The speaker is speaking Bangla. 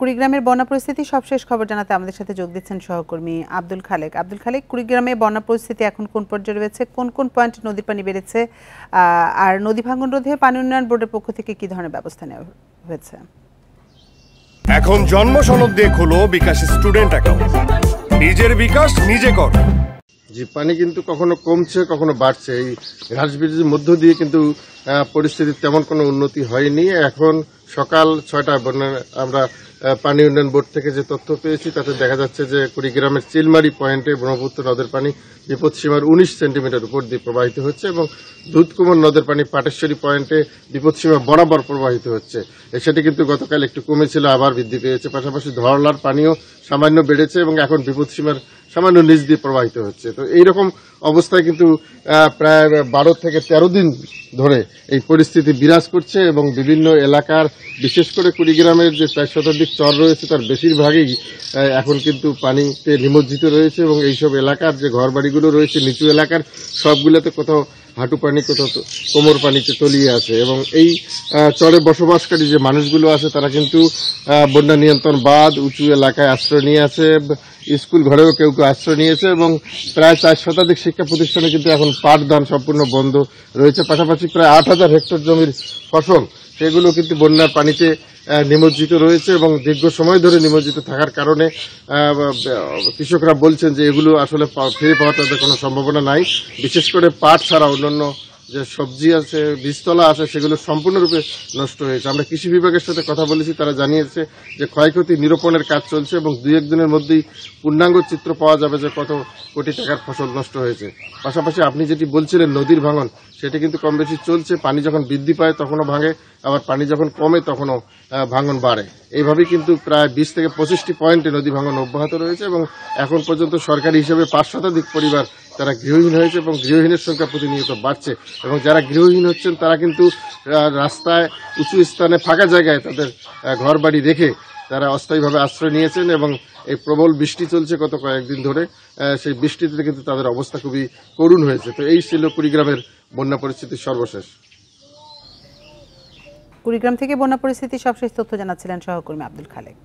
কুড়িগ্রামের বন্যা পরিস্থিতি সবশেষ খবর জানাতে আমাদের সাথে যোগ দিচ্ছেন সহকর্মী আব্দুল খালেক। কুড়িগ্রামে বন্যা পরিস্থিতি এখন কোন পর্যায়ে রয়েছে, কোন কোন পয়েন্টে নদীর পানি বেড়েছে, আর নদী ভাঙন রোধে পানি উন্নয়ন বোর্ডের পক্ষ থেকে কি ধরনের ব্যবস্থা নেওয়া হয়েছে? এখন জন্ম সনদ দিয়ে খোলো বিকাশ স্টুডেন্ট অ্যাকাউন্ট, নিজের বিকাশ নিজে কর। জি, পানি কিন্তু কখনো কমছে কখনো বাড়ছে। এই ঘাস ব্রিজের মধ্য দিয়ে কিন্তু পরিস্থিতির তেমন কোনো উন্নতি হয়নি। এখন সকাল 6টায় আমরা পানি উন্নয়ন বোর্ড থেকে যে তথ্য পেয়েছি তাতে দেখা যাচ্ছে যে কুড়িগ্রামের চিলমারি পয়েন্টে ব্রহ্মপুত্র নদের পানি বিপদসীমার 19 সেন্টিমিটার উপর দিয়ে প্রবাহিত হচ্ছে এবং দুধকুমার নদের পানি পাটেশ্বরী পয়েন্টে বিপদসীমা বরাবর প্রবাহিত হচ্ছে। সেটি কিন্তু গতকাল একটু কমেছিল, আবার বৃদ্ধি পেয়েছে। পাশাপাশি ধরলার পানিও সামান্য বেড়েছে এবং এখন বিপদসীমার সামান্য নিচ দিয়ে প্রবাহিত হচ্ছে। তো এইরকম অবস্থায় কিন্তু প্রায় 12 থেকে 13 দিন ধরে এই পরিস্থিতি বিরাজ করছে এবং বিভিন্ন এলাকার, বিশেষ করে কুড়িগ্রামের যে 4 শতাধিক চর রয়েছে তার বেশিরভাগই এখন কিন্তু পানিতে নিমজ্জিত রয়েছে এবং এইসব এলাকার যে ঘরবাড়িগুলো রয়েছে নিচু এলাকার সবগুলোতে কোথাও হাঁটু পানি, কোথাও কোমর পানিতে তলিয়ে আছে এবং এই চরে বসবাসকারী যে মানুষগুলো আছে তারা কিন্তু বন্যা নিয়ন্ত্রণ বাঁধ, উঁচু এলাকায় আশ্রয় নিয়ে আছে, স্কুল ঘরেও কেউ কেউ আশ্রয় নিয়েছে এবং প্রায় 4 শতাধিক শিক্ষা প্রতিষ্ঠানে কিন্তু এখন পাঠদান সম্পূর্ণ বন্ধ রয়েছে। পাশাপাশি প্রায় 8,000 হেক্টর জমির ফসল সেগুলো কিন্তু বন্যার পানিতে নিমজ্জিত রয়েছে এবং দীর্ঘ সময় ধরে নিমজ্জিত থাকার কারণে কৃষকরা বলছেন যে এগুলো আসলে ফিরে পাওয়ার তাদের কোনো সম্ভাবনা নাই। বিশেষ করে পাট ছাড়া অন্যান্য যে সবজি আছে, বীজতলা আছে, সেগুলো সম্পূর্ণরূপে নষ্ট হয়েছে। আমরা কৃষি বিভাগের সাথে কথা বলেছি, তারা জানিয়েছে যে ক্ষয়ক্ষতি নিরূপণের কাজ চলছে এবং 2-1 দিনের মধ্যেই পূর্ণাঙ্গ চিত্র পাওয়া যাবে যে কত কোটি টাকার ফসল নষ্ট হয়েছে। পাশাপাশি আপনি যেটি বলছিলেন নদীর ভাঙন, সেটি কিন্তু কম বেশি চলছে। পানি যখন বৃদ্ধি পায় তখনও ভাঙে, আবার পানি যখন কমে তখনও ভাঙন বাড়ে। এইভাবেই কিন্তু প্রায় 20 থেকে 25টি পয়েন্টে নদী ভাঙন অব্যাহত রয়েছে এবং এখন পর্যন্ত সরকারি হিসেবে 5 শতাধিক পরিবার তারা গৃহহীন হয়েছে এবং গৃহহীনের সংখ্যা প্রতিনিয়ত বাড়ছে এবং যারা গৃহহীন হচ্ছেন তারা কিন্তু রাস্তায়, উঁচু স্থানে, ফাঁকা জায়গায় তাদের ঘর বাড়ি রেখে তারা অস্থায়ীভাবে আশ্রয় নিয়েছেন এবং এই প্রবল বৃষ্টি চলছে গত কয়েকদিন ধরে। সেই বৃষ্টিতে কিন্তু তাদের অবস্থা খুবই করুণ হয়েছে। তো এই ছিল কুড়িগ্রামের বন্যা পরিস্থিতির সর্বশেষ। কুড়িগ্রাম থেকে বন্যা পরিস্থিতির সবশেষ তথ্য জানাচ্ছিলেন সহকর্মী আব্দুল খালেক।